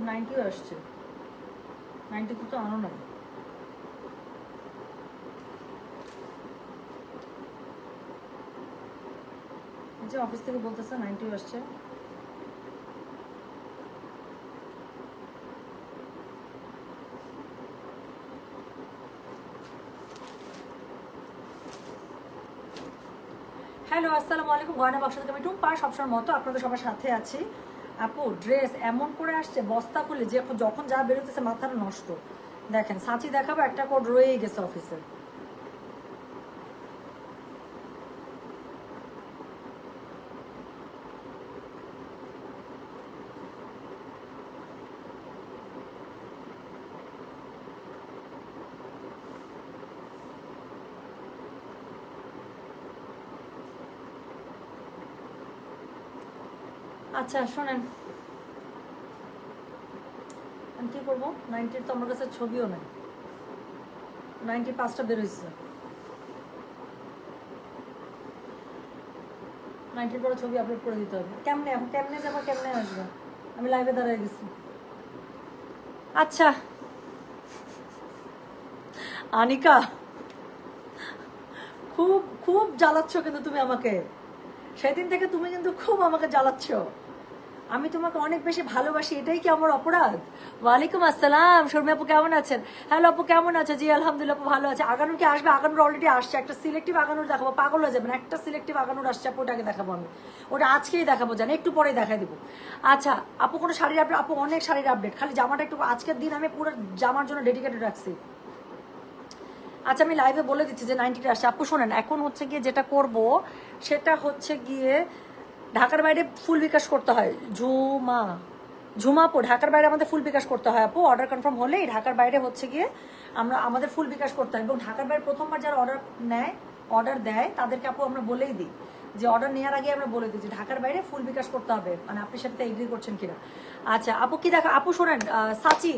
90 আসছে, 90 তো আনো নাই। যে অফিস থেকে বলতেছে 90 আসছে। হ্যালো, আসসালামু আলাইকুম। গয়না বাক্স থেকে আমি টুম্পা, সবসময় মতো আপনাদের সবার সাথে আছি। আপু ড্রেস এমন করে আসছে বস্তা খুলে, যে যখন যা বেরোতেছে মাথাটা নষ্ট। দেখেন সাঁচি দেখাবো, একটা কোড রয়েই গেছে অফিসে। আচ্ছা শোনেন, আমি কি করবো, 90 তো আমার কাছে ছবিও নাই, 95টা বেরোইছে, 90 পরে ছবি আপলোড করে দিতে হবে। কেমনে এখন, কেমনে যাবো, কেমনে আসবো? আমি লাইভে দাঁড়িয়ে গেছি। আচ্ছা আনিকা, খুব খুব জ্বালাচ্ছ কিন্তু তুমি আমাকে, সেদিন থেকে তুমি কিন্তু খুব আমাকে জ্বালাচ্ছ। আমি তোমাকে অনেক বেশি ভালোবাসি, এটাই কি আমার অপরাধ? ওয়ালাইকুম আসসালাম, শর্মী আপু কেমন আছেন? হ্যালো আপু কেমন আছো? জি আলহামদুলিল্লাহ আপু ভালো আছে। আগানুর কি আসবে? আগানুর অলরেডি আসছে, একটা সিলেক্টিভ আগানুর দেখাবো, পাগল হয়ে যাবেন। একটা সিলেক্টিভ আগানুর আসছে আপু, ওটাকে দেখাবো আমি, ওটা আজকেই দেখাবো, জানি একটু পরেই দেখাই দেবো। আচ্ছা আপু কোনো শাড়ির আপডেট? আপু অনেক শাড়ির আপডেট, খালি জামাটা একটু আজকের দিন আমি পুরো জামার জন্য ডেডিকেটেড রাখছি। আচ্ছা আমি লাইভে বলে দিচ্ছি যে 90টা আসছে। আপু শোনেন, এখন হচ্ছে গিয়ে যেটা করব সেটা হচ্ছে গিয়ে ঢাকার বাইরে ফুল বিকাশ করতে হয়। ঝুমাপু ঢাকার বাইরে আমাদের ফুল বিকাশ করতে হয় আপু, অর্ডার কনফার্ম হলেই ঢাকার বাইরে হচ্ছে গিয়ে আমাদের ফুল বিকাশ করতে হয়। এবং ঢাকার বাইরে প্রথমবার যারা অর্ডার দেয় তাদেরকে আপু আমরা বলেই দিই যে অর্ডার নেওয়ার আগে আমরা বলে দিই যে ঢাকার বাইরে ফুল বিকাশ করতে হবে। মানে আপনি সাথে এগ্রি করছেন কিনা? আচ্ছা আপু কি দেখা, আপু শোনেন, সাচি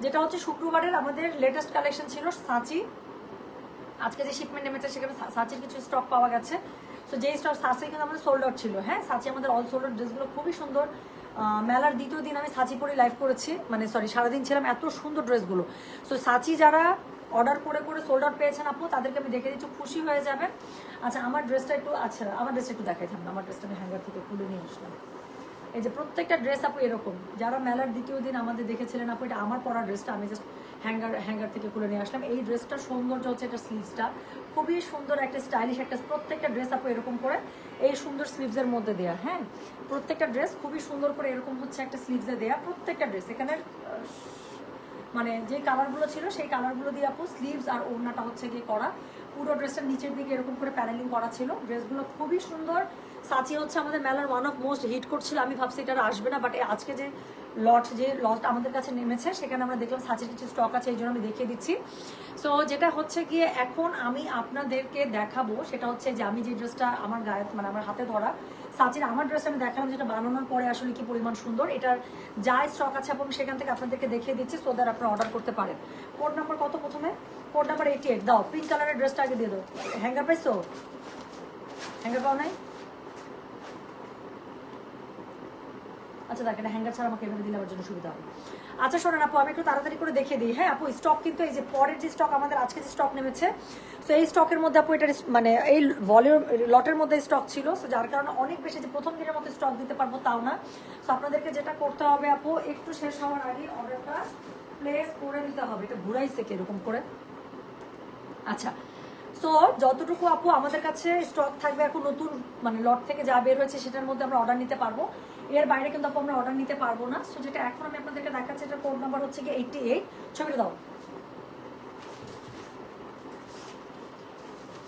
যেটা হচ্ছে শুক্রবারের আমাদের লেটেস্ট কালেকশন ছিল সাচি, আজকে যে শিপমেন্ট নেমেছে সেখানে সাচির কিছু স্টক পাওয়া গেছে। তো যেই স্টক সাচি কিন্তু আমাদের সোল্ড আউট ছিল। হ্যাঁ সাচি আমাদের অল সোল্ড আউট ড্রেসগুলো খুবই সুন্দর। মেলার দ্বিতীয় দিন আমি সাচি পরে লাইভ করেছি, মানে সরি সারাদিন ছিলাম, এত সুন্দর ড্রেসগুলো। সো সাচি যারা অর্ডার করে করে সোল্ড আউট পেয়েছেন আপু, তাদেরকে আমি দেখে দিচ্ছি, খুশি হয়ে যাবেন। আচ্ছা আমার ড্রেসটা একটু, আচ্ছা আমার ড্রেসটা একটু দেখাই থাকুন, আমার ড্রেসটা আমি হ্যাঙ্গার থেকে খুলে নিয়ে আসলাম। এই যে প্রত্যেকটা ড্রেস আপু এরকম, যারা মেলার দ্বিতীয় দিন আমাদের দেখেছিলেন আপু, এটা আমার পরা ড্রেসটা আমি জাস্ট হ্যাঙ্গার থেকে খুলে নিয়ে আসলাম। এই ড্রেসটার সৌন্দর্য হচ্ছে এটা স্লিভসটা খুবই সুন্দর, একটা স্টাইলিশ একটা, প্রত্যেকটা ড্রেস আপু এরকম করে এই সুন্দর স্লিভসের মধ্যে দেয়া। হ্যাঁ প্রত্যেকটা ড্রেস খুবই সুন্দর করে এরকম হচ্ছে একটা স্লিভসে দেয়া প্রত্যেকটা ড্রেস। এখানে মানে যে কালারগুলো ছিল সেই কালারগুলো দিয়ে আপু স্লিভস আর ওড়নাটা হচ্ছে গিয়ে করা। পুরো ড্রেসটার নিচের দিকে এরকম করে প্যানেলিং করা ছিল। ড্রেসগুলো খুবই সুন্দর। সাচি হচ্ছে আমাদের মেলার ওয়ান অফ মোস্ট হিট করছিল, আমি ভাবছি এটা আসবে না, বাট আজকে যে লট আমাদের কাছে নেমেছে সেখানে আমরা দেখলাম সাচির কিছু স্টক আছে, এই জন্য আমি দেখিয়ে দিচ্ছি। সো যেটা হচ্ছে গিয়ে এখন আমি আপনাদেরকে দেখাবো সেটা হচ্ছে যে আমি যে ড্রেসটা আমার গায়ে, মানে আমার হাতে ধরা সাচির আমার ড্রেসটা আমি দেখালাম, যেটা বানানোর পরে আসলে কি পরিমাণ সুন্দর। এটার যা স্টক আছে আপনি সেখান থেকে আপনাদেরকে দেখিয়ে দিচ্ছি, সো দ্যাট আপনারা অর্ডার করতে পারেন। কোড নাম্বার কত? প্রথমে কোড নাম্বার 88 দাও, পিঙ্ক কালারের ড্রেসটা আগে দিয়ে দাও। হ্যাঙ্গার পাইছো? হ্যাঙ্গার পাও নাই? আচ্ছা দেখ, এটা হ্যাঙ্গার ছাড়া আমাকে এভাবে দিলে আমার জন্য সুবিধা হবে। আচ্ছা শোনেন আপু, আমি একটু তাড়াতাড়ি করে দেখিয়ে দিই। হ্যাঁ আপু স্টক কিন্তু এই যে পরের যে স্টক আমাদের আজকে যে স্টক নেমেছে, সো এই স্টকের মধ্যে আপু এটা মানে এই ভলিউম লটের মধ্যে স্টক ছিল, সো যার কারণে অনেক বেশি যে প্রথম দিনের মধ্যে স্টক দিতে পারবো তাও না। সো আপনাদেরকে যেটা করতে হবে আপু, একটু শেষ হওয়ার আগে অর্ডারটা প্লেস করে দিতে হবে। এটা ঘুরাইছে কি এরকম করে? আচ্ছা সো যতটুকু আপু আমাদের কাছে স্টক থাকবে এখন নতুন, মানে লট থেকে যা বের হয়েছে সেটার মধ্যে আমরা অর্ডার নিতে পারবো, এর বাইরে কিন্তু আপু আমরা অর্ডার নিতে পারবো না। সো যেটা এখন আমি আপনাদেরকে দেখাচ্ছি, এটা কোড নাম্বার হচ্ছে কি 88, ছবিটা দাও।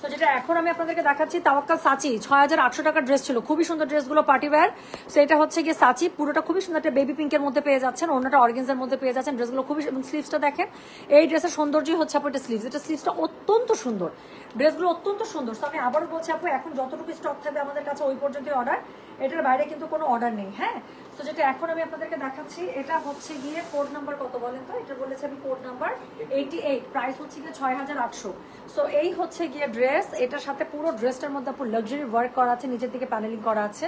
তো যেটা এখন আমি আপনাদেরকে দেখাচ্ছি তাওয়াক্কাল সাচি, 6800 টাকার ড্রেস ছিল, খুবই সুন্দর ড্রেসগুলো পার্টি ওয়্যার। সো এটা হচ্ছে গিয়ে সাচি, পুরোটা খুবই সুন্দর একটা বেবি পিঙ্কের মধ্যে পেয়ে যাচ্ছেন, অন্যটা অর্গেন্সের মধ্যে পেয়ে যাচ্ছেন। ড্রেসগুলো খুবই, এবং স্লিভসটা দেখেন, এই ড্রেসের সৌন্দর্যই হচ্ছে আপু এটা স্লিভস, এটা স্লিভসটা অত্যন্ত সুন্দর, ড্রেসগুলো অত্যন্ত সুন্দর। সো আমি আবারও বলছি আপু, এখন যতটুকু স্টক থাকবে আমাদের কাছে ওই পর্যন্তই অর্ডার, এটার বাইরে কিন্তু কোনো অর্ডার নেই। হ্যাঁ তো যেটা এখন আমি আপনাদেরকে দেখাচ্ছি এটা হচ্ছে গিয়ে কোড নাম্বার কত বলেন তো? এটা বলেছে আমি কোড নাম্বার 88, প্রাইস হচ্ছে গিয়ে 6800। সো এই হচ্ছে গিয়ে ড্রেস, এটার সাথে পুরো ড্রেসটার মধ্যে পুরো লাক্সারি ওয়ার্ক করা আছে, নিচের দিকে প্যানেলিং করা আছে,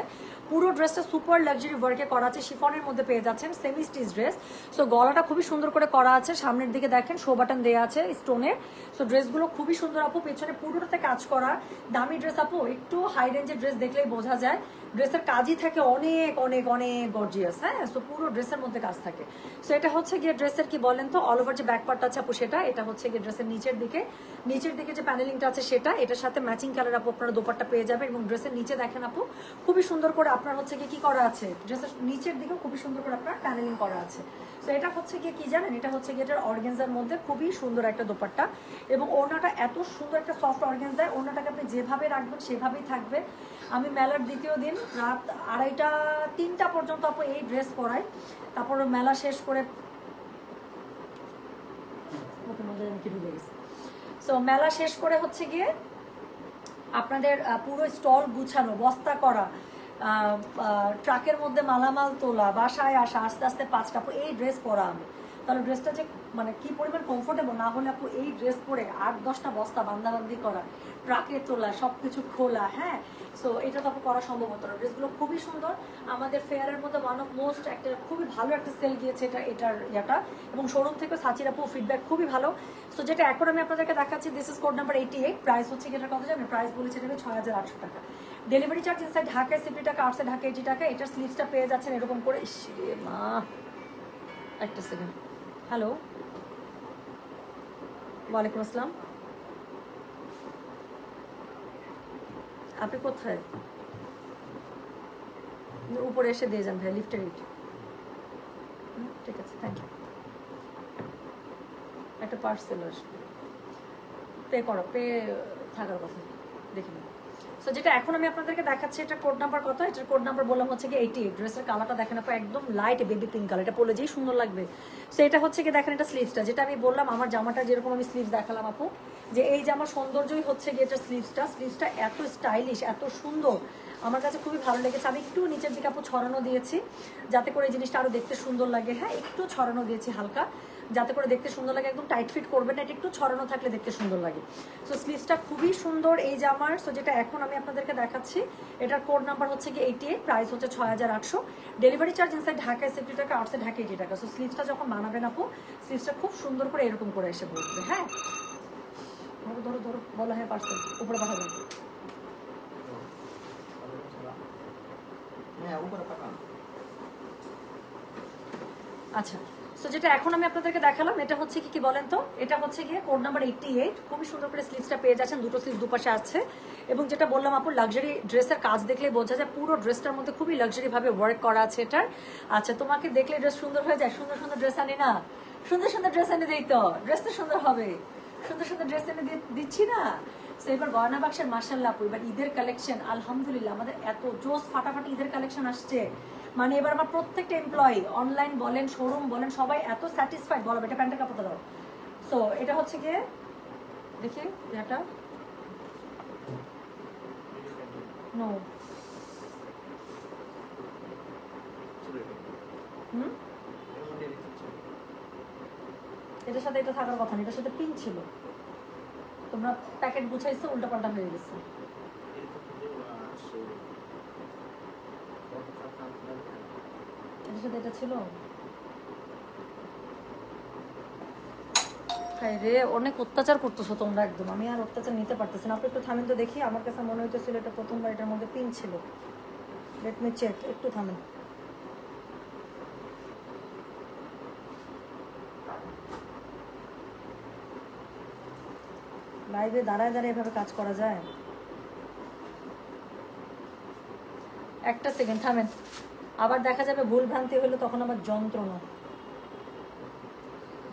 পুরো ড্রেসটা সুপার লাক্সারি ওয়ার্কে করা আছে, শিফনের মধ্যে পেয়ে যাচ্ছেন, সেমি স্টিচ ড্রেস। সো গলাটা খুবই সুন্দর করে করা আছে, সামনের দিকে দেখেন শো বাটন দেওয়া আছে স্টোনের। সো ড্রেসগুলো খুবই সুন্দর আপু, পেছনে পুরোটাতে কাজ করা, দামি ড্রেস আপু, একটু হাই রেঞ্জের ড্রেস দেখলেই বোঝা যায় ড্রেসের কাজই থাকে অনেক অনেক অনেক গর্জিয়াস। হ্যাঁ, সো পুরো ড্রেসের মধ্যে কাজ থাকে। সো এটা হচ্ছে গিয়ে ড্রেসের কি বলেন তো, অল ওভার যে ব্যাক পার্ট আছে আপু সেটা, এটা হচ্ছে গিয়ে ড্রেসের নিচের দিকে যে প্যানেলিংটা আছে সেটা, এটার সাথে ম্যাচিং কালার আপু আপনারা দোপাট্টা পেয়ে যাবেন। এবং ড্রেসের নিচে দেখেন আপু খুবই সুন্দর করে আপনার হচ্ছে গিয়ে কি করা আছে, ড্রেসের নিচের দিকেও খুবই সুন্দর করে আপনার প্যানেলিং করা আছে। সো এটা হচ্ছে গিয়ে কি জানেন, এটা হচ্ছে গিয়ে এটার অর্গানজার মধ্যে খুবই সুন্দর একটা দোপাট্টা, এবং ওড়নাটা এত সুন্দর একটা সফট অর্গানজায়, ওড়নাটাকে আপনি যেভাবে রাখবেন সেভাবেই থাকবে। আমি মেলার দ্বিতীয় দিন রাত 2:30-3টা পর্যন্ত আপু এই ড্রেস পরাই, তারপর মেলা শেষ করে সো মেলা শেষ করে হচ্ছে গিয়ে আপনাদের পুরো স্টল গুছানো, বস্তা করা, ট্রাকের মধ্যে মালামাল তোলা, বাসায় আসা, আস্তে আস্তে 5টা আপু এই ড্রেস পরা আমি, তাহলে ড্রেসটা যে মানে কি পরিমাণ কমফোর্টেবল না হলে আপু এই ড্রেস পরে 8-10টা বস্তা বান্দাবান্দি করা, ট্রাকে তোলা, সবকিছু খোলা। হ্যাঁ, সো এটা তো আপু করা সম্ভব হতো না। ড্রেসগুলো খুবই সুন্দর, আমাদের ফেয়ারের মধ্যে ওয়ান অফ মোস্ট একটা খুবই ভালো একটা সেল গিয়েছে এটার ইয়াটা, এবং শোরুম থেকে সাচির আপু ফিডব্যাক খুবই ভালো। সো যেটা এখন আমি আপনাদেরকে দেখাচ্ছি, this is code number 88, price হচ্ছে এটার কথা জানেন, প্রাইস বলেছে এটাকে 6800 টাকা। ডেলিভারি চার্জ ইনসাইড ঢাকায় 70 টাকা, আউটসাইড ঢাকা 80 টাকা। এটার স্লিভসটা পেয়ে যাচ্ছেন এরকম করে। মা একটা সেকেন্ড, হ্যালো, ওয়ালাইকুম আসসালাম, আপনি কোথায়? উপরে এসে দিয়ে যান ভাই, লিফটের ইট। ঠিক আছে, থ্যাংক ইউ। একটা পার্সেল আসবে, পে করো, পে থাকার কথা দেখি না। সো যেটা এখন আমি আপনাদেরকে দেখাচ্ছি, এটা কোড নাম্বার কত? এটার কোড নাম্বার বললাম হচ্ছে কি 88। ড্রেসের কালারটা দেখেন আপু, একদম লাইট বেবি পিঙ্ক কালার, এটা পরলে যেই সুন্দর লাগবে। সো এটা হচ্ছে কি দেখেন, এটা স্লিভসটা, যেটা আমি বললাম আমার জামাটা যেরকম আমি স্লিভস দেখালাম আপু, যে এই জামার সৌন্দর্যই হচ্ছে গিয়ে এটা স্লিভসটা এত স্টাইলিশ, এত সুন্দর, আমার কাছে খুবই ভালো লেগেছে। আমি একটু নিচের দিকে আপু ছড়ানো দিয়েছি যাতে করে এই জিনিসটা আরো দেখতে সুন্দর লাগে। হ্যাঁ, একটু ছড়ানো দিয়েছি হালকা, যাতে করে দেখতে সুন্দর লাগে, একদম টাইট ফিট করবেন না, এটা একটু ছড়ানো থাকলে দেখতে সুন্দর লাগে। সো স্লিভসটা খুবই সুন্দর এই জামার। সো যেটা এখন আমি আপনাদেরকে দেখাচ্ছি, এটার কোড নাম্বার হচ্ছে কি 88, প্রাইস হচ্ছে 6800। ডেলিভারি চার্জ ইনসাইড ঢাকায় 70 টাকা, আউটসাইড ঢাকা 80 টাকা। সো স্লিভসটা যখন বানাবেন আপু, স্লিভসটা খুব সুন্দর করে এরকম করে এসে বসবে। হ্যাঁ, ধরো ধরো ধরো, বলো হ্যাঁ, পার্সেল উপরে পাঠাবেন। আচ্ছা, সো যেটা এখন আমি আপনাদেরকে দেখালাম, এটা হচ্ছে কি বলেন তো, এটা হচ্ছে গিয়ে কোড নাম্বার 88। খুবই সুন্দর করে স্লিভসটা পেয়ে যাচ্ছেন, দুটো স্লিভ দুপাশে আছে। এবং যেটা বললাম আপু, লাক্সারি ড্রেসের কাজ দেখলেই বোঝা যায় পুরো ড্রেসটার মধ্যে খুবই লাক্সারি ভাবে ওয়ার্ক করা আছে এটার। আচ্ছা, তোমাকে দেখলে ড্রেস সুন্দর হয়ে যায়, সুন্দর সুন্দর ড্রেস আনি না, সুন্দর সুন্দর ড্রেস এনে দিই তো, ড্রেস তো সুন্দর হবে, সুন্দর সুন্দর ড্রেস এনে দিচ্ছি না। সো এবার গয়না বাক্সের মাশাআল্লাহ আপু, এবার ঈদের কালেকশন আলহামদুলিল্লাহ আমাদের এত জোস ফাটাফাটি ঈদের কালেকশন আসছে, মানে এবার আমার প্রত্যেকটা এমপ্লয়ি অনলাইন বলেন শোরুম বলেন সবাই এত স্যাটিসফাইড, বলো এটা প্যান্টের কাপড়টা দাও। সো এটা হচ্ছে গিয়ে দেখি এটা নো এটার সাথে এটা থাকার কথা না, এটার সাথে পিন ছিল, তোমরা প্যাকেট গুছাইছো উল্টাপাল্টা হয়ে গেছে। এটার সাথে এটা ছিল, হাই রে, অনেক অত্যাচার করতেছো তোমরা একদম, আমি আর অত্যাচার নিতে পারতেছি না। আপনি একটু থামেন তো দেখি, আমার কাছে মনে হইতেছিল এটা প্রথমবার এটার মধ্যে পিন ছিল। লেট মি চেক, একটু থামেন। লাইভে দাঁড়ায় দাঁড়ায় এভাবে কাজ করা যায়? একটা সেকেন্ড থামেন, আবার দেখা যাবে ভুল ভ্রান্তি হলে তখন আবার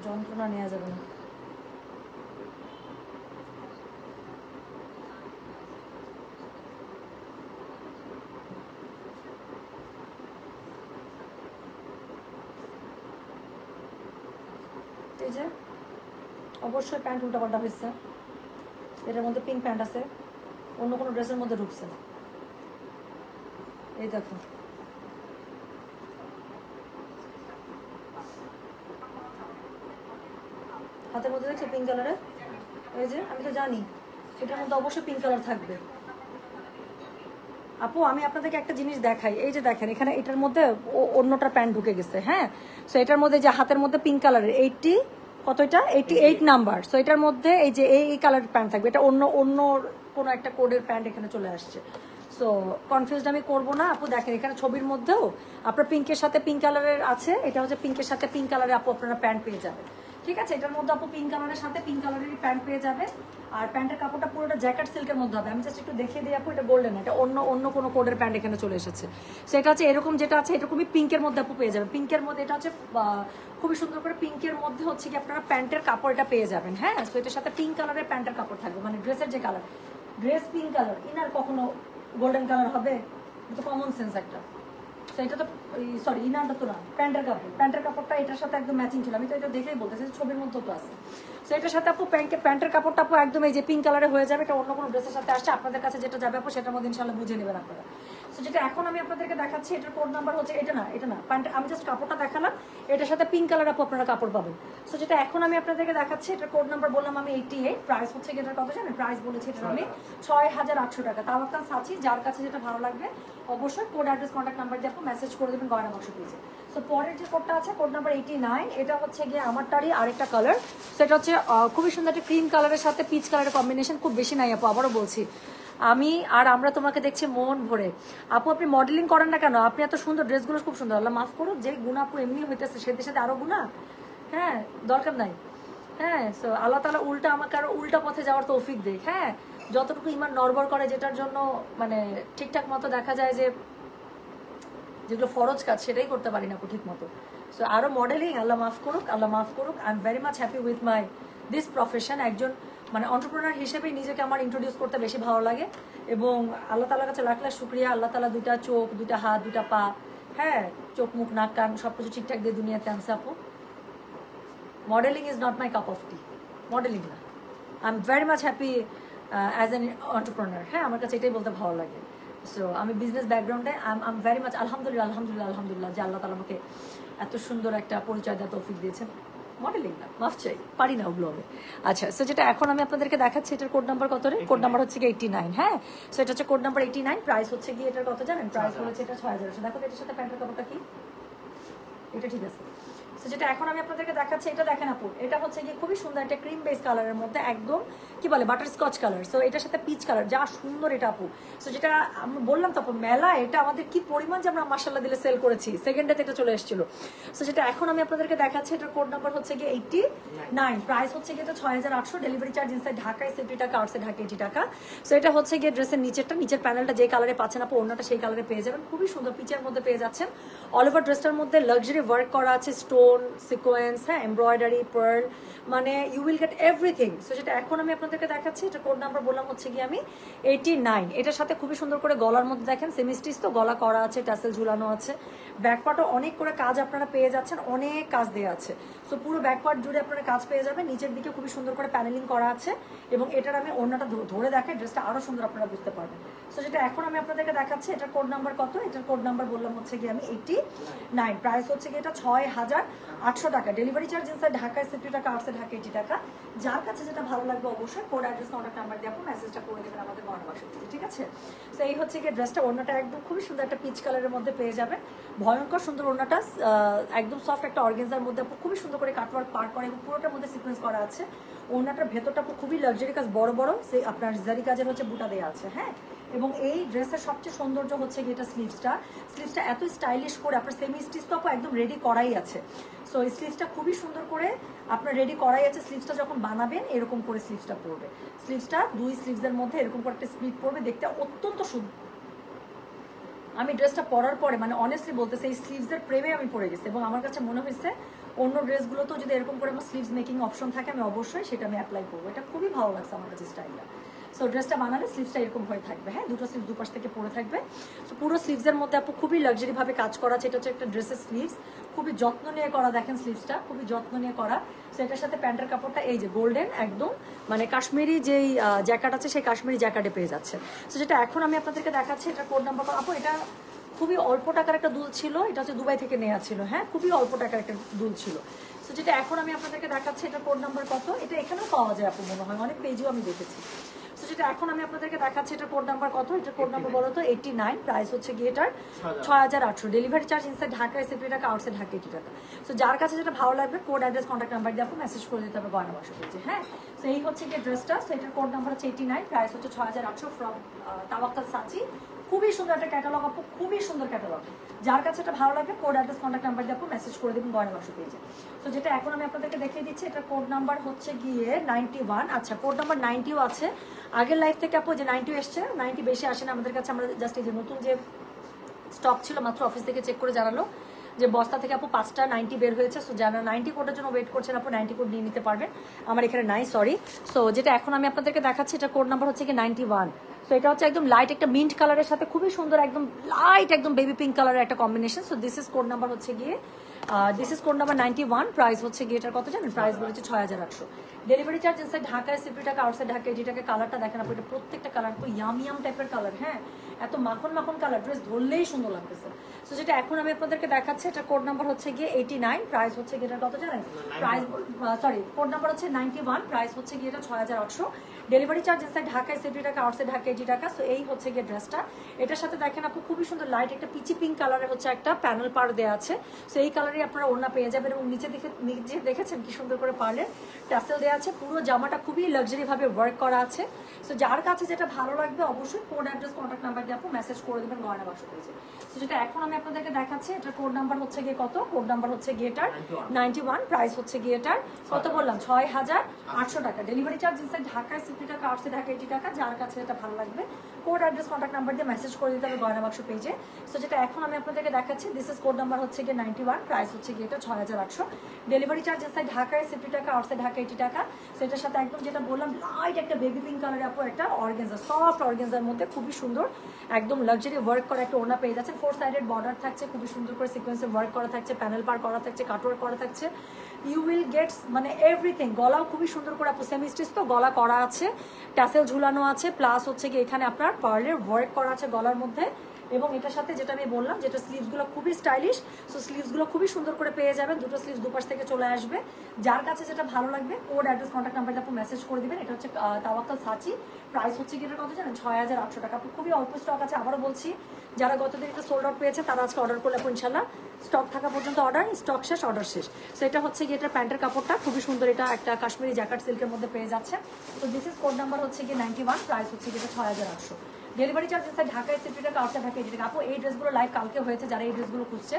যন্ত্রণা নেওয়া যাবে না। এই যে অবশ্যই প্যান্ট উল্টাপাল্টা হয়েছে, এটার মধ্যে পিঙ্ক প্যান্ট আছে, অন্য কোনো ড্রেসের মধ্যে ঢুকছে। এই দেখো হাতের মধ্যে দেখছে পিঙ্ক কালারের, এই যে আমি তো জানি এটার মধ্যে অবশ্যই পিঙ্ক কালার থাকবে। আপু আমি আপনাদেরকে একটা জিনিস দেখাই, এই যে দেখেন এখানে এটার মধ্যে অন্যটার প্যান্ট ঢুকে গেছে, হ্যাঁ। সো এটার মধ্যে যে হাতের মধ্যে পিঙ্ক কালারের 80 কত, এটা 88 নাম্বার। সো এটার মধ্যে এই যে এই কালারের প্যান্ট থাকবে, এটা অন্য অন্য কোনো একটা কোডের প্যান্ট এখানে চলে আসছে। সো কনফিউজড আমি করবো না আপু। দেখেন এখানে ছবির মধ্যেও আপনার পিঙ্কের সাথে পিঙ্ক কালারের আছে, এটা হচ্ছে পিঙ্কের সাথে পিঙ্ক কালারের আপু আপনারা প্যান্ট পেয়ে যাবেন, ঠিক আছে। এটার মধ্যে আপু পিঙ্ক কালারের সাথে পিঙ্ক কালারেরই প্যান্ট পেয়ে যাবে। আর প্যান্টের কাপড়টা পুরোটা জ্যাকেট সিল্কের মধ্যে হবে। আমি জাস্ট একটু দেখিয়ে দিই আপু, এটা গোল্ডেন, এটা অন্য অন্য কোনো কোডের প্যান্ট এখানে চলে এসেছে। সেটা হচ্ছে এরকম যেটা আছে এরকমই পিঙ্কের মধ্যে আপু পেয়ে যাবেন। পিঙ্কের মধ্যে এটা হচ্ছে খুবই সুন্দর করে পিঙ্কের মধ্যে হচ্ছে কি আপনারা প্যান্টের কাপড় এটা পেয়ে যাবেন, হ্যাঁ। সো এটার সাথে পিঙ্ক কালারের প্যান্টের কাপড় থাকবে, মানে ড্রেসের যে colour, dress pink colour, inner কখনো গোল্ডেন কালার হবে, এটা তো কমন সেন্স একটা। এটা তো সরি ইনারটা তো না, প্যান্টের কাপড়, প্যান্টের কাপড়টা এটার সাথে একদম ম্যাচিং ছিল। আমি তো এটা দেখেই বলতেছি, ছবির মধ্যে তো আছে। সো এটার সাথে আপু প্যান্টের কাপড়টা আপু একদম এই যে পিঙ্ক কালারে হয়ে যাবে। এটা অন্য কোনো ড্রেসের সাথে আসছে, আপনাদের কাছে যেটা যাবে আপু সেটার মধ্যে ইনশাল্লাহ বুঝে নেবেন আপনারা। সো যেটা এখন আমি আপনাদেরকে দেখাচ্ছি এটার কোড নাম্বার হচ্ছে এটা না, এটা না প্যান্ট, আমি জাস্ট কাপড়টা দেখালাম, এটার সাথে পিঙ্ক কালার আপু আপনারা কাপড় পাবেন। সো যেটা এখন আমি আপনাদেরকে দেখাচ্ছি এটার কোড নাম্বার বললাম আমি 88, প্রাইস হচ্ছে এটার কত জানেন? প্রাইস বলেছি এটার আমি 6800 টাকা। তাওয়াক্কাল সাচি, যার কাছে যেটা ভালো লাগবে অবশ্যই কোড অ্যাড্রেস কন্ট্যাক্ট নাম্বার দিয়ে আপু মেসেজ করে দেবেন গয়না বাক্স পেজে। সো পরের যে কোডটা আছে কোড নাম্বার 89, এটা হচ্ছে গিয়ে আমারটারই আরেকটা কালার। সেটা হচ্ছে খুবই সুন্দর একটা ক্রিম কালারের সাথে পিচ কালারের কম্বিনেশন, খুব বেশি নাই আপু, আবারও বলছি। আমি আর আমরা তোমাকে দেখছি মন ভরে। আপু আপনি মডেলিং করেন না কেন? আপনি এত সুন্দর, ড্রেসগুলো খুব সুন্দর, আল্লাহ মাফ করুক, যে গুণা আপু এমনি হইতেছে সেদের সাথে আরো গুণা, হ্যাঁ দরকার নাই, হ্যাঁ। সো আল্লাহ তাআলা উল্টা আমাকে আরো উল্টা পথে যাওয়ার তৌফিক দেখ, হ্যাঁ। যতটুকু ইমান নড়বড় করে, যেটার জন্য মানে ঠিকঠাক মতো দেখা যায় যে যেগুলো ফরজ কাজ সেটাই করতে পারি না ঠিক মতো। সো আরো মডেলিং, আল্লাহ মাফ করুক, আল্লাহ মাফ করুক। I am very much happy with my this profession. একজন মানে এন্টারপ্রেনার হিসেবেই নিজেকে আমার ইন্ট্রোডিউস করতে বেশি ভালো লাগে। এবং আল্লাহ তাআলার কাছে লাখ লাখ শুকরিয়া, আল্লাহ তাআলা দুইটা চোখ, দুইটা হাত, দুইটা পা, হ্যাঁ, চোখ মুখ নাক কান সবকিছু ঠিকঠাক দিয়ে দুনিয়াতে আনছে আপু। Modelling is not my cup of tea, modelling না। I am very much happy as an entrepreneur, হ্যাঁ, আমার কাছে এটাই বলতে ভালো লাগে। সো আমি বিজনেস ব্যাকগ্রাউন্ডে আই এম ভেরি মাচ আলহামদুলিল্লাহ আলহামদুলিল্লাহ আলহামদুলিল্লাহ যে আল্লাহ তাআলা আমাকে এত সুন্দর একটা পরিচয় দেওয়ার তৌফিক দিয়েছেন। মডেলিং না, মাফ চাই, পারি না ওগুলো আমি। আচ্ছা, সো যেটা এখন আমি আপনাদেরকে দেখাচ্ছি এটার কোড নাম্বার কত রে? কোড নাম্বার হচ্ছে গিয়ে 89, হ্যাঁ। সো এটা হচ্ছে কোড নাম্বার 89, প্রাইস হচ্ছে গিয়ে এটার কত জানেন? প্রাইস বলেছে এটা 6000। দেখো এটার সাথে প্যান্টের কাপড়টা কি, এটা ঠিক আছে। সো যেটা এখন আমি আপনাদেরকে দেখাচ্ছি এটা দেখেন আপু, এটা হচ্ছে গিয়ে খুবই সুন্দর একটা ক্রিম বেস কালারের মধ্যে, একদম কি বলে বাটার স্কচ কালার। সো এটার সাথে পিচ কালার, যা সুন্দর এটা আপু। সো যেটা আমি বললাম তো আপু, মেলা এটা আমাদের কি পরিমাণ যে আমরা মাশাআল্লাহ দিলে সেল করেছি, সেকেন্ড ডেতে এটা চলে এসেছিল। সো যেটা এখন আমি আপনাদেরকে দেখাচ্ছি এটার কোড নাম্বার হচ্ছে গিয়ে 89, প্রাইস হচ্ছে গিয়ে 6800, ডেলিভারি চার্জ ইনসাইড ঢাকায় 70 টাকা, আউটসাইড ঢাকা 80 টাকা। সো এটা হচ্ছে গিয়ে ড্রেসের নিচেরটা, নিচের প্যানেলটা যে কালারে পাচ্ছেন আপু, অন্যটা সেই কালারে পেয়ে যাবেন, খুবই সুন্দর পিচের মধ্যে পেয়ে যাচ্ছেন। অল ওভার ড্রেসটার মধ্যে লাক্সারি ওয়ার্ক করা আছে, স্টোন, সিকোয়েন্স, হ্যাঁ, এমব্রয়ডারি, পার্ল, মানে you will get everything. So যেটা এখন আমি আপনাদেরকে দেখাচ্ছি এটা কোড নাম্বার বললাম হচ্ছে গিয়ে আমি 89। এটার সাথে খুবই সুন্দর করে গলার মধ্যে দেখেন সেমি স্টিচ তো গলা করা আছে, টাসেল ঝুলানো আছে, ব্যাক পার্টও অনেক করে কাজ আপনারা পেয়ে যাচ্ছেন, অনেক কাজ দেওয়া আছে। সো পুরো ব্যাক পার্ট জুড়ে আপনারা কাজ পেয়ে যাবেন, নিচের দিকে খুবই সুন্দর করে প্যানেলিং করা আছে। এবং এটার আমি ওড়নাটা ধরে দেখাই, ড্রেসটা আরো সুন্দর আপনারা বুঝতে পারবেন। সো যেটা এখন আমি আপনাদেরকে দেখাচ্ছি এটার কোড নাম্বার কত? এটার কোড নাম্বার বললাম হচ্ছে গিয়ে আমি 89, প্রাইস হচ্ছে গিয়ে এটা 6800 টাকা, ডেলিভারি চার্জ ইনসাইড ঢাকায় 70 টাকা, আউটসাইড ঢাকা 80 টাকা। যার কাছে যেটা ভালো লাগবে অবশ্যই কোড অ্যাড্রেস কন্ট্যাক্ট নাম্বার দিয়ে আপনি মেসেজটা করে দেবেন আমাদের গয়না বাক্স থেকে, ঠিক আছে। তো এই হচ্ছে গিয়ে ড্রেসটা, ওড়নাটা একদম খুবই সুন্দর একটা পিচ কালারের মধ্যে পেয়ে যাবেন, ভয়ঙ্কর সুন্দর ওড়নাটা, একদম সফট একটা অর্গানজার মধ্যে খুবই সুন্দর করে কাটওয়ার্ক পার করে এবং পুরোটার মধ্যে সিকোয়েন্স করা আছে। ওড়নাটার ভেতরটা খুবই লাক্সারি কাজ, বড় বড় সেই আপনার জারি কাজের হচ্ছে বুটা দেওয়া আছে, হ্যাঁ। এবং এই ড্রেসের সবচেয়ে সৌন্দর্য হচ্ছে গিয়ে এটা স্লিভসটা এত স্টাইলিশ করে আপনার সেমি স্টিচ তো একদম রেডি করাই আছে। সো এই স্লিভসটা খুবই সুন্দর করে আপনার রেডি করাই আছে। স্লিভসটা যখন বানাবেন এরকম করে স্লিভসটা পড়বে, স্লিভসটা দুই স্লিভসের মধ্যে এরকম করে একটা স্প্লিট পড়বে, দেখতে অত্যন্ত সুন্দর। আমি ড্রেসটা পরার পরে মানে অনেস্টলি বলতেছি এই স্লিভসের প্রেমে আমি পড়ে গেছি এবং আমার কাছে মনে হয়েছে অন্য ড্রেসগুলোতেও যদি এরকম করে আমার স্লিভস মেকিং অপশন থাকে আমি অবশ্যই সেটা আমি অ্যাপ্লাই করবো। এটা খুবই ভালো লাগছে আমার কাছে স্টাইলটা। সো ড্রেসটা বানালে স্লিভসটা এরকম হয়ে থাকবে, হ্যাঁ, দুটো স্লিভস দুপাশ থেকে পরে থাকবে। সো পুরো স্লিভসের মধ্যে আপু খুবই লাক্সারিভাবে কাজ করা আছে। এটা হচ্ছে একটা ড্রেসের স্লিভস, খুবই যত্ন নিয়ে করা, দেখেন স্লিভসটা খুবই যত্ন নিয়ে করা। সো এটার সাথে প্যান্টের কাপড়টা এই যে গোল্ডেন, একদম মানে কাশ্মীরি যেই জ্যাকেট আছে সেই কাশ্মীরি জ্যাকেটে পেয়ে যাচ্ছে। সো যেটা এখন আমি আপনাদেরকে দেখাচ্ছি এটা কোড নাম্বার আপু, এটা খুবই অল্প টাকার একটা দুল ছিল, এটা হচ্ছে দুবাই থেকে নেওয়া ছিল, হ্যাঁ খুবই অল্প টাকার একটা দুল ছিল। তো যেটা এখন আমি আপনাদেরকে দেখাচ্ছি, এটা কোড নাম্বার কত, এটা এখানেও পাওয়া যায় আপু মনে হয়, অনেক পেজেও আমি দেখেছি। তো যেটা এখন আমি আপনাদেরকে দেখাচ্ছি, এটা কোড নাম্বার কত, এটা কোড নাম্বার বলো তো 89, প্রাইস হচ্ছে গিয়ে এটার 6800, ডেলিভারি চার্জ ইনসাইড ঢাকা 70 টাকা, আউটসাইড ঢাকা 80 টাকা। তো যার কাছে যেটা ভালো লাগবে কোড অ্যাড্রেস কন্ট্যাক্ট নাম্বার দিয়ে আপনি মেসেজ করে দিতে হবে গয়না বাক্স পেজে, হ্যাঁ। তো এই হচ্ছে গিয়ে ড্রেসটা, তো এটার কোড নাম্বার হচ্ছে 89, প্রাইস হচ্ছে 6800 ফ্রম তাওয়াক্কাল সাচি। খুবই সুন্দর একটা ক্যাটালগ আপু, খুবই সুন্দর ক্যাটালগ। যার কাছে এটা ভালো লাগবে কোড অ্যাড্রেস কন্ট্যাক্ট নাম্বার দিয়ে আপনি মেসেজ করে দেবেন গয়না বাক্স পেজে। তো যেটা এখন আমি আপনাদেরকে দেখিয়ে দিচ্ছি, এটা কোড নাম্বার হচ্ছে গিয়ে 91। আচ্ছা কোড নাম্বার 90ও আছে, আগের লাইফ থেকে আপু যে 90 এসছে, 90 বেশি আসে না আমাদের কাছে। আমরা জাস্ট এই যে নতুন যে স্টক ছিল মাত্র অফিস থেকে চেক করে জানালো যে বস্তা থেকে আপু 5টা 90 বের হয়েছে। সো যারা 90 কোডের জন্য ওয়েট করছেন আপু 90 কোড নিয়ে নিতে পারবেন, আমার এখানে নাই, সরি। সো যেটা এখন আমি আপনাদেরকে দেখাচ্ছি, এটা কোড নাম্বার হচ্ছে কি 91। সো এটা হচ্ছে একদম লাইট একটা মিন্ট কালারের সাথে খুবই সুন্দর একদম লাইট একদম বেবি পিঙ্ক কালারের একটা combination. So this is code number হচ্ছে গিয়ে this is code number 91, price হচ্ছে গিয়ে এটার কত জানেন, প্রাইস বলেছে 6800, ডেলিভারি চার্জ ইনসাইড ঢাকায় 70 টাকা, আউটসাইড ঢাকা 80 টাকা। কালারটা দেখেন আপু, এটা প্রত্যেকটা কালার তো ইয়াম ইয়াম টাইপের কালার, হ্যাঁ এত মাখন মাখন কালার, ড্রেস ধরলেই সুন্দর লাগতেছে। সো যেটা এখন আমি আপনাদেরকে দেখাচ্ছি, এটা কোড নাম্বার হচ্ছে গিয়ে 89, প্রাইস হচ্ছে গিয়ে এটা কত জানেন, প্রাইস সরি কোড নাম্বার হচ্ছে 91, প্রাইস হচ্ছে গিয়ে এটা 6800, ডেলিভারি চার্জ ইনসাইড ঢাকায় 70 টাকা, আউটসাইড ঢাকা 80 টাকা। সো এই হচ্ছে গিয়ে ড্রেসটা, এটার সাথে দেখেন আপু খুবই সুন্দর লাইট একটা পিচি পিঙ্ক কালারের হচ্ছে একটা প্যানেল পার দেওয়া আছে। সো এই কালারই আপনারা ওড়না পেয়ে যাবেন, এবং নিচে দেখেছেন কি সুন্দর করে পার্লের টাসেল দেওয়া আছে, পুরো জামাটা খুবই লাক্সারি ভাবে ওয়ার্ক করা আছে। সো যার কাছে যেটা ভালো লাগবে অবশ্যই কোড অ্যাড্রেস কন্ট্যাক্ট নাম্বার দিয়ে আপনি মেসেজ করে দেবেন গয়না বাক্স পেজে। সো যেটা এখন আমি আপনাদেরকে দেখাচ্ছি, এটার কোড নাম্বার হচ্ছে গিয়ে কত, কোড নাম্বার হচ্ছে গিয়ে এটার 91, প্রাইস হচ্ছে গিয়ে এটার কত বললাম 6800 টাকা, ডেলিভারি চার্জ ইনসাইড ঢাকায় 70 টাকা, আউটসাইড ঢাকা 80 টাকা। যার কাছে এটা ভালো লাগবে কোড অ্যাড্রেস কন্ট্যাক্ট নাম্বার দিয়ে মেসেজ করে দিতে হবে গয়না বাক্স পেজে। সো যেটা এখন আমি আপনাদেরকে দেখাচ্ছি, দিস ইজ কোড নাম্বার হচ্ছে গিয়ে 91, প্রাইস হচ্ছে গিয়ে এটা 6800, ডেলিভারি চার্জ ইনসাইড ঢাকায় 70 টাকা, আউটসাইড ঢাকা 80 টাকা। সো এটার সাথে একদম যেটা বললাম লাইট একটা বেবি পিঙ্ক কালারের আপু একটা অর্গানজা, সফট অর্গানজার মধ্যে খুবই সুন্দর একদম লাক্সারি ওয়ার্ক করা একটা ওড়না পেয়ে যাচ্ছেন। 4 সাইডেড বর্ডার থাকছে, খুবই সুন্দর করে সিকোয়েন্সে ওয়ার্ক করা থাকছে, প্যানেল পার করা থাকছে, কাটওয়ার্ক করা থাকছে, ইউ উইল গেটস মানে এভরিথিং। গলাও খুবই সুন্দর করে আপু সেমি স্টিচ তো গলা করা আছে, ট্যাসেল ঝুলানো আছে, প্লাস হচ্ছে কি এখানে আপনার পার্লের ওয়ার্ক করা আছে গলার মধ্যে। এবং এটার সাথে যেটা আমি বললাম, যেটা স্লিভসগুলো খুবই স্টাইলিশ, সো স্লিভসগুলো খুবই সুন্দর করে পেয়ে যাবেন, দুটো স্লিভস দুপাশ থেকে চলে আসবে। যার কাছে যেটা ভালো লাগবে কোড অ্যাড্রেস কন্ট্যাক্ট নাম্বারটা আপনি মেসেজ করে দিবেন। এটা হচ্ছে তাওয়াক্কাল সাচি, প্রাইস হচ্ছে কি এটা কত জানেন, 6800 টাকা। খুবই অল্প স্টক আছে, আবারও বলছি যারা গতদিন এটা সোল্ড আউট পেয়েছে তারা আজকে অর্ডার করলে আপনি ইনশাল্লাহ স্টক থাকা পর্যন্ত অর্ডার, স্টক শেষ অর্ডার শেষ। সো এটা হচ্ছে গিয়ে এটার প্যান্টের কাপড়টা খুবই সুন্দর, এটা একটা কাশ্মীরি জ্যাকেট সিল্কের মধ্যে পেয়ে যাচ্ছে। তো দিস ইজ কোড নাম্বার হচ্ছে গিয়ে 91, প্রাইস হচ্ছে গিয়ে এটা 6800, ডেলিভারি চার্জ ইনসাইড ঢাকায় 70 টাকা, আউটসাইড ঢাকা 80 টাকা। আপু এই ড্রেসগুলো লাইভ কালকে হয়েছে, যারা এই ড্রেসগুলো খুঁজছে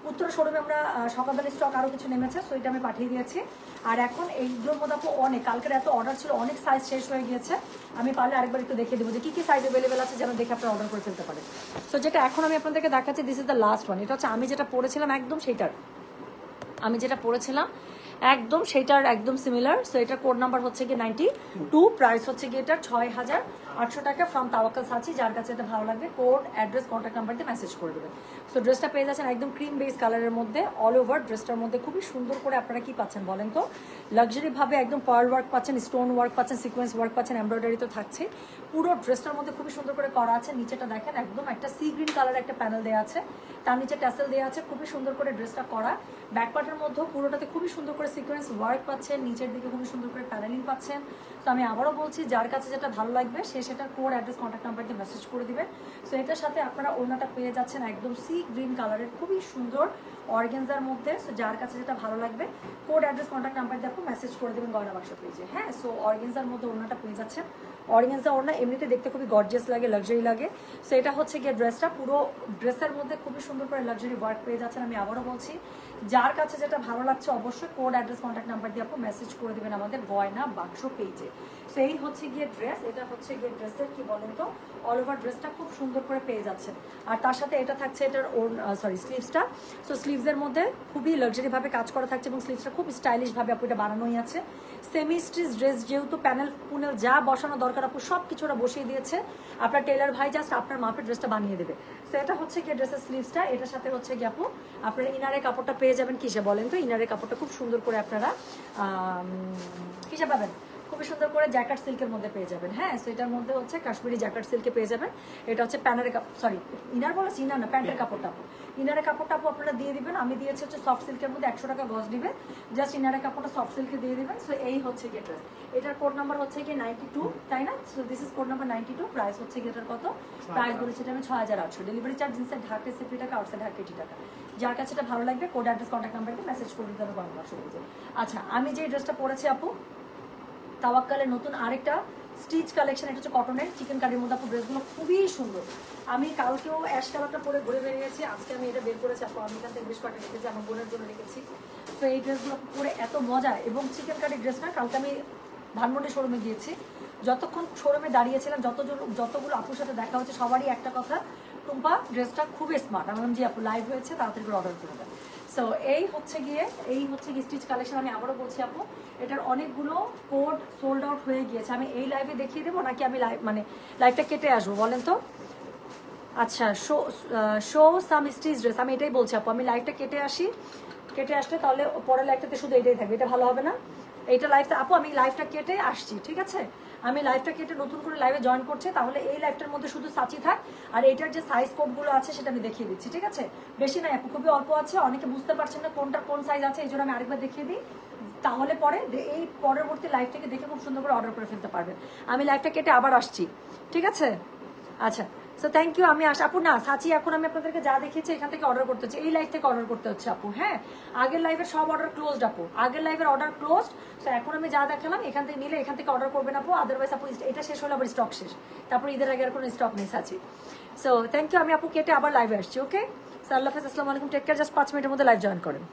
উত্তর শোরুমে আমরা সকালবেলা স্টক আরও কিছু নেমেছে, সো এটা আমি পাঠিয়ে দিয়েছি। আর এখন এইগুলোর মধ্যে আপু অনেক, কালকের এত অর্ডার ছিল, অনেক সাইজ শেষ হয়ে গিয়েছে। আমি পারলে আরেকবার একটু দেখিয়ে দেবো যে কী কী সাইজ অ্যাভেলেবেল আছে, যেন দেখে আপনারা অর্ডার করে ফেলতে পারেন। সো যেটা এখন আমি আপনাদেরকে দেখাচ্ছি, this is the last one. এটা হচ্ছে আমি যেটা পড়েছিলাম একদম সেইটার, আমি যেটা পড়েছিলাম একদম সেইটার একদম সিমিলার। সো এটার কোড নাম্বার হচ্ছে গিয়ে 92, প্রাইস হচ্ছে গিয়ে এটার 6800 টাকা ফ্রম তাওয়াক্কাল সাচি। যার কাছে এটা ভালো লাগবে কোড অ্যাড্রেস কন্ট্যাক্ট নাম্বার দিয়ে মেসেজ করে দেবেন। সো ড্রেসটা পেয়ে যাচ্ছেন একদম ক্রিম বেস কালারের মধ্যে, অল ওভার ড্রেসটার মধ্যে খুবই সুন্দর করে আপনারা কি পাচ্ছেন বলেন তো, লাক্সারি ভাবে একদম পার্ল ওয়ার্ক পাচ্ছেন, স্টোন ওয়ার্ক পাচ্ছেন, সিকোয়েন্স ওয়ার্ক পাচ্ছেন, এমব্রয়ডারি তো থাকছে। পুরো ড্রেসটার মধ্যে খুবই সুন্দর করে করা আছে। নিচেটা দেখেন একদম একটা সি গ্রিন কালারের একটা প্যানেল দেওয়া আছে, তার নিচে ট্যাসেল দেওয়া আছে, খুবই সুন্দর করে ড্রেসটা করা। ব্যাক পার্টের মধ্যেও পুরোটাতে খুবই সুন্দর করে সিকোয়েন্স ওয়ার্ক পাচ্ছেন, নিচের দিকে খুবই সুন্দর করে প্যানেলিং পাচ্ছেন। তো আমি আবারও বলছি যার কাছে যেটা ভালো লাগবে সে সেটা কোড অ্যাড্রেস কন্ট্যাক্ট নাম্বার দিয়ে মেসেজ করে দিবেন। সো এটার সাথে আপনারা ওড়নাটা পেয়ে যাচ্ছেন একদম সি গ্রিন কালারের খুবই সুন্দর অর্গানজার মধ্যে। সো যার কাছে যেটা ভালো লাগবে কোড অ্যাড্রেস কন্ট্যাক্ট নাম্বার দিয়ে আপনি মেসেজ করে দেবেন গয়না বাক্স পেজে। হ্যাঁ, সো অর্গানজার মধ্যে ওড়নাটা পেয়ে যাচ্ছেন। অর্গানজা ওড়না এমনিতে দেখতে খুবই গর্জিয়াস লাগে, লাক্সারি লাগে। সো এটা হচ্ছে গিয়ে ড্রেসটা, পুরো ড্রেসের মধ্যে খুবই সুন্দর করে লাক্সারি ওয়ার্ক পেয়ে যাচ্ছেন। আমি আবারও বলছি যার কাছে যেটা ভালো লাগছে অবশ্যই কোড অ্যাড্রেস কন্ট্যাক্ট নাম্বার দিয়ে আপনি মেসেজ করে দেবেন আমাদের গয়না বাক্স পেজে। সো এই হচ্ছে গিয়ে ড্রেস, এটা হচ্ছে গিয়ে ড্রেসের কি বলেন তো অল ওভার ড্রেসটা খুব সুন্দর করে পেয়ে যাচ্ছেন। আর তার সাথে এটা থাকছে এটার স্লিভসটা। সো স্লিভসের মধ্যে খুবই লাক্সারি ভাবে কাজ করা থাকছে এবং স্লিভসটা খুব স্টাইলিশ ভাবে আপু এটা বানানোই আছে। সেমি স্টিচ ড্রেস, যেহেতু প্যানেল পুনেল যা বসানো দরকার আপু সব কিছু ওরা বসিয়ে দিয়েছে। আপনার টেলার ভাই জাস্ট আপনার মাপের ড্রেসটা বানিয়ে দেবে। তো এটা হচ্ছে গিয়ে ড্রেসের স্লিভসটা, এটার সাথে হচ্ছে গিয়ে আপু আপনারা ইনারের কাপড়টা পেয়ে যাবেন কিসে বলেন তো, ইনারের কাপড়টা খুব সুন্দর করে আপনারা কিসে পাবেন, খুব খুবই সুন্দর করে জ্যাকেট সিল্কের মধ্যে পেয়ে যাবেন। হ্যাঁ, সো এটার মধ্যে হচ্ছে কাশ্মীরি জ্যাকেট সিল্কে পেয়ে যাবেন। এটা হচ্ছে প্যান্টের সরি ইনার বলেছি, ইনার না, প্যান্টের কাপড়টা। ইনারের কাপড়টা আপনারা দিয়ে দিবেন। আমি দিয়েছি হচ্ছে সফট সিল্কের মধ্যে 100 টাকা গজ দিবে, জাস্ট ইনারের কাপড়টা সফট সিল্কে দিয়ে দিবেন। সো এই হচ্ছে গিয়ে ড্রেস। এটার কোড নাম্বার হচ্ছে কি 92, তাই না? So this is code number 92। Price হচ্ছে কি এটার কত? প্রাইস বলেছি এটা আমি 6800। ডেলিভারি চার্জ ইনসাইড ঢাকা 60 টাকা, আউটসাইড ঢাকা 80 টাকা। যার কাছে এটা ভালো লাগবে কোড অ্যাড্রেস কন্ট্যাক্ট নাম্বারকে মেসেজ করে দিতে হবে কমেন্ট বক্সে। আচ্ছা, আমি যে ড্রেসটা পরেছি আপু, তাওয়াক্কালের নতুন আরেকটা স্টিচ কালেকশন। এটা হচ্ছে কটনের চিকেন কারির মধ্যে আপু। ড্রেসগুলো খুবই সুন্দর। আমি কালকেও অ্যাশ কালারটা পরে ঘুরে বেরিয়েছি, আজকে আমি এটা বের করেছি আপু। আমি এখান থেকে বেশ কয়েকটা রেখেছি, আমার বোনের জন্য রেখেছি। তো এই ড্রেসগুলো পরে এত মজা, এবং চিকেন কারির ড্রেস না। কালকে আমি ধানমন্ডি শোরুমে গিয়েছি, যতক্ষণ শোরুমে দাঁড়িয়েছিলাম যতগুলো আপুর সাথে দেখা হচ্ছে সবারই একটা কথা, টুম্পা ড্রেসটা খুবই স্মার্ট। আমি বললাম জি আপু, লাইভ হয়েছে, তাড়াতাড়ি করে অর্ডার করে দেন। সো এই হচ্ছে গিয়ে স্টিচ কালেকশন। আমি আবারও বলছি আপু, এটার অনেকগুলো কোড সোল্ড আউট হয়ে গিয়েছে। আমি এই লাইভে দেখিয়ে দেবো নাকি আমি লাইভটা কেটে আসবো বলেন তো? আচ্ছা, শো সাম স্টিচ ড্রেস, আমি এটাই বলছি আপু। আমি লাইভটা কেটে আসলে তাহলে পরের লাইভটাতে শুধু এটাই থাকবে, এটা ভালো হবে না? এইটা লাইভটা আপু, আমি লাইভটা কেটে আসছি, ঠিক আছে? আমি লাইভটা কেটে নতুন করে লাইভে জয়েন করছি, তাহলে এই লাইভটার মধ্যে শুধু সাচি থাক, আর এটার যে সাইজ কোডগুলো আছে সেটা আমি দেখিয়ে দিচ্ছি, ঠিক আছে? বেশি নাই আপু, খুবই অল্প আছে। অনেকে বুঝতে পারছেন না কোনটা কোন সাইজ আছে, এই জন্য আমি আরেকবার দেখিয়ে দিই, তাহলে পরে এই পরবর্তী লাইভ থেকে দেখে খুব সুন্দর করে অর্ডার করে ফেলতে পারবেন। আমি লাইভটা কেটে আবার আসছি, ঠিক আছে? আচ্ছা, সো থ্যাংক ইউ। আমি আপু না সাচি, এখন আমি আপনাদেরকে যা দেখিয়েছি এখান থেকে অর্ডার করতে হচ্ছে, এই লাইভ থেকে অর্ডার করতে হচ্ছে আপু। হ্যাঁ, আগের লাইভের সব অর্ডার ক্লোজড আপু, আগের লাইভের অর্ডার ক্লোজড। সো এখন আমি যা দেখালাম এখান থেকে নিলে এখান থেকে অর্ডার করবেন আপু, আদারওয়াইজ আপু এটা শেষ হলে আবার স্টক শেষ, তারপর ঈদের আগে আর কোনো স্টক নেই সাচি। So thank you. আমি আপু কেটে আবার লাইভে আসছি, ওকে? সো আল্লাহ হাফেজ, আসসালামু আলাইকুম, টেক কেয়ার। জাস্ট 5 মিনিটের মধ্যে লাইভ জয়েন করেন।